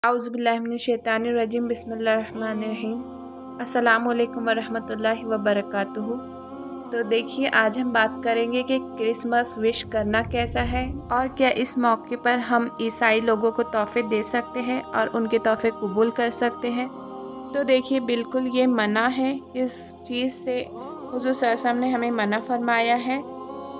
औज़ुबिल्लाहिमिनश्शैतानिर्रजीम बिस्मिल्लाहिर्रहमानिर्रहीम। अस्सलामुअलैकुम वरहमतुल्लाहि वबरकातुहू। तो देखिए, आज हम बात करेंगे कि क्रिसमस विश करना कैसा है और क्या इस मौके पर हम ईसाई लोगों को तोहफे दे सकते हैं और उनके तोहफे कबूल कर सकते हैं। तो देखिए, बिल्कुल ये मना है, इस चीज़ से हुज़ूर सल्लल्लाहु अलैहि वसल्लम ने हमें मना फरमाया है।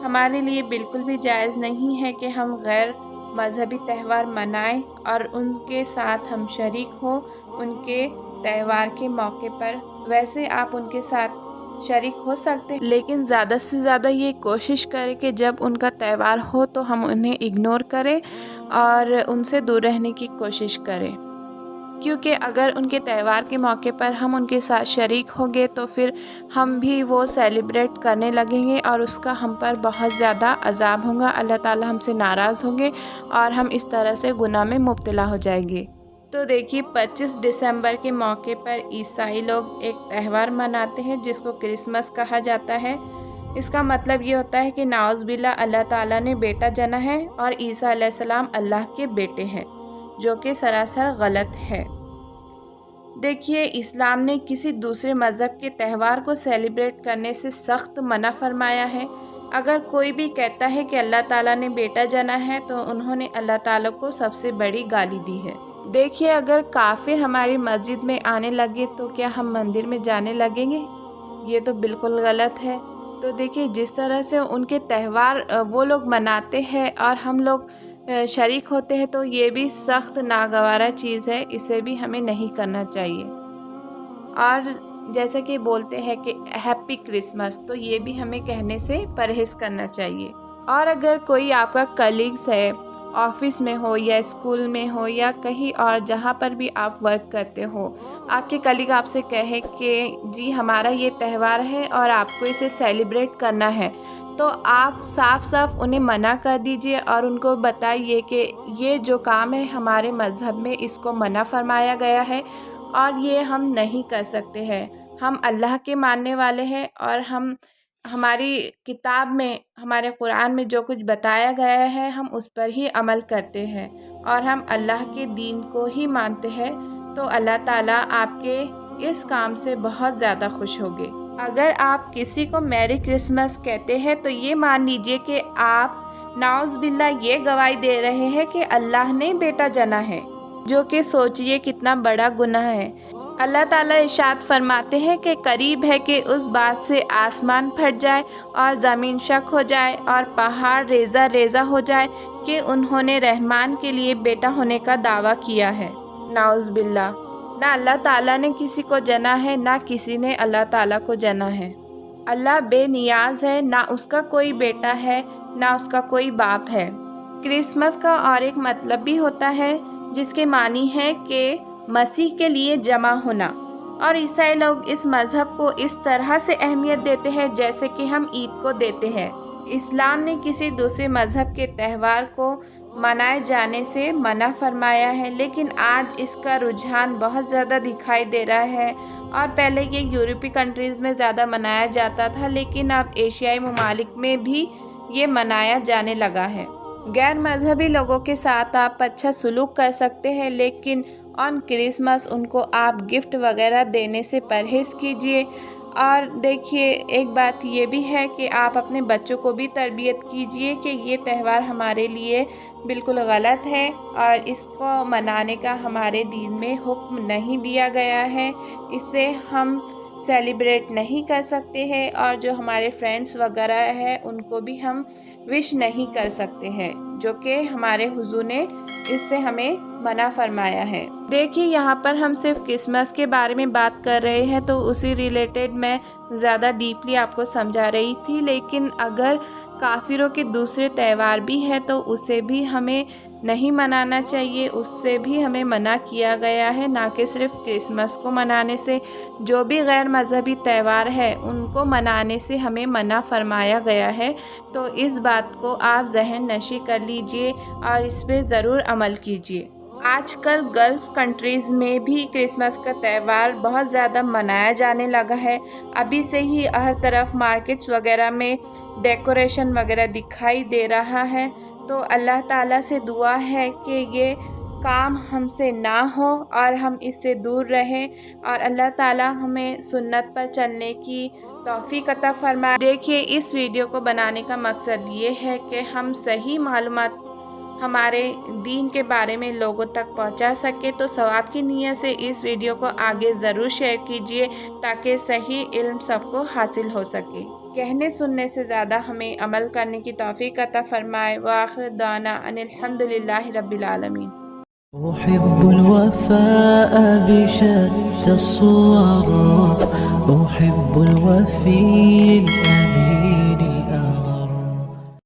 हमारे लिए बिल्कुल भी जायज़ नहीं है कि हम गैर मज़हबी त्यौहार मनाएं और उनके साथ हम शरीक हों उनके त्यौहार के मौके पर। वैसे आप उनके साथ शरीक हो सकते हैं, लेकिन ज़्यादा से ज़्यादा ये कोशिश करें कि जब उनका त्यौहार हो तो हम उन्हें इग्नोर करें और उनसे दूर रहने की कोशिश करें, क्योंकि अगर उनके त्यौहार के मौके पर हम उनके साथ शरीक होंगे तो फिर हम भी वो सेलिब्रेट करने लगेंगे और उसका हम पर बहुत ज़्यादा अज़ाब होगा। अल्लाह ताला हमसे नाराज़ होंगे और हम इस तरह से गुनाह में मुब्तला हो जाएंगे। तो देखिए, 25 दिसंबर के मौके पर ईसाई लोग एक त्यौहार मनाते हैं जिसको क्रिसमस कहा जाता है। इसका मतलब ये होता है कि नाउज़ बिल्ला अल्लाह ताला ने बेटा जना है और ईसा अलैहिस्सलाम अल्लाह के बेटे हैं, जो कि सरासर गलत है। देखिए, इस्लाम ने किसी दूसरे मज़हब के त्यौहार को सेलिब्रेट करने से सख्त मना फरमाया है। अगर कोई भी कहता है कि अल्लाह ताला ने बेटा जना है तो उन्होंने अल्लाह ताला को सबसे बड़ी गाली दी है। देखिए, अगर काफिर हमारी मस्जिद में आने लगे तो क्या हम मंदिर में जाने लगेंगे? ये तो बिल्कुल गलत है। तो देखिए, जिस तरह से उनके त्यौहार वो लोग मनाते हैं और हम लोग शरीक होते हैं तो ये भी सख्त नागवारा चीज़ है, इसे भी हमें नहीं करना चाहिए। और जैसे कि बोलते हैं कि हैप्पी क्रिसमस, तो ये भी हमें कहने से परहेज़ करना चाहिए। और अगर कोई आपका कलीग्स है, ऑफिस में हो या स्कूल में हो या कहीं और जहाँ पर भी आप वर्क करते हो, आपके कलीग आपसे कहे कि जी हमारा ये त्यौहार है और आपको इसे सेलिब्रेट करना है, तो आप साफ साफ उन्हें मना कर दीजिए और उनको बताइए कि ये जो काम है हमारे मज़हब में इसको मना फरमाया गया है और ये हम नहीं कर सकते हैं। हम अल्लाह के मानने वाले हैं और हम हमारी किताब में, हमारे कुरान में जो कुछ बताया गया है हम उस पर ही अमल करते हैं और हम अल्लाह के दीन को ही मानते हैं। तो अल्लाह ताला आपके इस काम से बहुत ज़्यादा खुश होंगे। अगर आप किसी को मैरी क्रिसमस कहते हैं तो ये मान लीजिए कि आप नाउज़ बिल्ला ये गवाही दे रहे हैं कि अल्लाह ने बेटा जना है, जो कि सोचिए कितना बड़ा गुनाह है। अल्लाह ताला इरशाद फरमाते हैं कि करीब है कि उस बात से आसमान फट जाए और ज़मीन शक हो जाए और पहाड़ रेज़ा रेज़ा हो जाए कि उन्होंने रहमान के लिए बेटा होने का दावा किया है। नाउज़ बिल्ला, ना अल्लाह ताला ने किसी को जना है, ना किसी ने अल्लाह ताला को जना है। अल्लाह बेनियाज है, ना उसका कोई बेटा है ना उसका कोई बाप है। क्रिसमस का और एक मतलब भी होता है जिसके मानी है कि मसीह के लिए जमा होना, और ईसाई लोग इस मज़हब को इस तरह से अहमियत देते हैं जैसे कि हम ईद को देते हैं। इस्लाम ने किसी दूसरे मज़हब के त्यौहार को मनाए जाने से मना फरमाया है, लेकिन आज इसका रुझान बहुत ज़्यादा दिखाई दे रहा है। और पहले ये यूरोपीय कंट्रीज़ में ज़्यादा मनाया जाता था, लेकिन अब एशियाई ममालिक में भी ये मनाया जाने लगा है। गैर मज़हबी लोगों के साथ आप अच्छा सलूक कर सकते हैं, लेकिन ऑन क्रिसमस उनको आप गिफ्ट वगैरह देने से परहेज़ कीजिए। और देखिए, एक बात ये भी है कि आप अपने बच्चों को भी तरबियत कीजिए कि ये त्यौहार हमारे लिए बिल्कुल गलत है और इसको मनाने का हमारे दीन में हुक्म नहीं दिया गया है। इससे हम सेलिब्रेट नहीं कर सकते हैं और जो हमारे फ्रेंड्स वगैरह हैं उनको भी हम विश नहीं कर सकते हैं, जो कि हमारे हुजूर ने इससे हमें मना फरमाया है। देखिए, यहाँ पर हम सिर्फ क्रिसमस के बारे में बात कर रहे हैं तो उसी रिलेटेड मैं ज़्यादा डीपली आपको समझा रही थी, लेकिन अगर काफिरों के दूसरे त्यौहार भी हैं तो उसे भी हमें नहीं मनाना चाहिए, उससे भी हमें मना किया गया है, ना कि सिर्फ क्रिसमस को मनाने से। जो भी गैर मज़हबी त्यौहार है उनको मनाने से हमें मना फरमाया गया है। तो इस बात को आप जहन नशी कर लीजिए और इस पर ज़रूर अमल कीजिए। आजकल गल्फ़ कंट्रीज़ में भी क्रिसमस का त्यौहार बहुत ज़्यादा मनाया जाने लगा है। अभी से ही हर तरफ मार्केट्स वगैरह में डेकोरेशन वगैरह दिखाई दे रहा है। तो अल्लाह ताला से दुआ है कि ये کام ہم سے نہ ہو اور ہم اس سے دور رہیں، اور اللہ تعالیٰ ہمیں سنت پر چلنے کی توفیق عطا فرمائے۔ دیکھیے، اس ویڈیو کو بنانے کا مقصد یہ ہے کہ ہم صحیح معلومات ہمارے دین کے بارے میں لوگوں تک پہنچا سکے، تو ثواب کی نیت سے اس ویڈیو کو آگے ضرور شیئر کیجیے تاکہ صحیح علم سب کو حاصل ہو سکے۔ کہنے سننے سے زیادہ ہمیں عمل کرنے کی توفیق عطا فرمائے۔ وآخر دعوانا ان الحمدللہ رب العالمین۔ أحب الوفاء بشتى الصور، أحب الوفي الأمين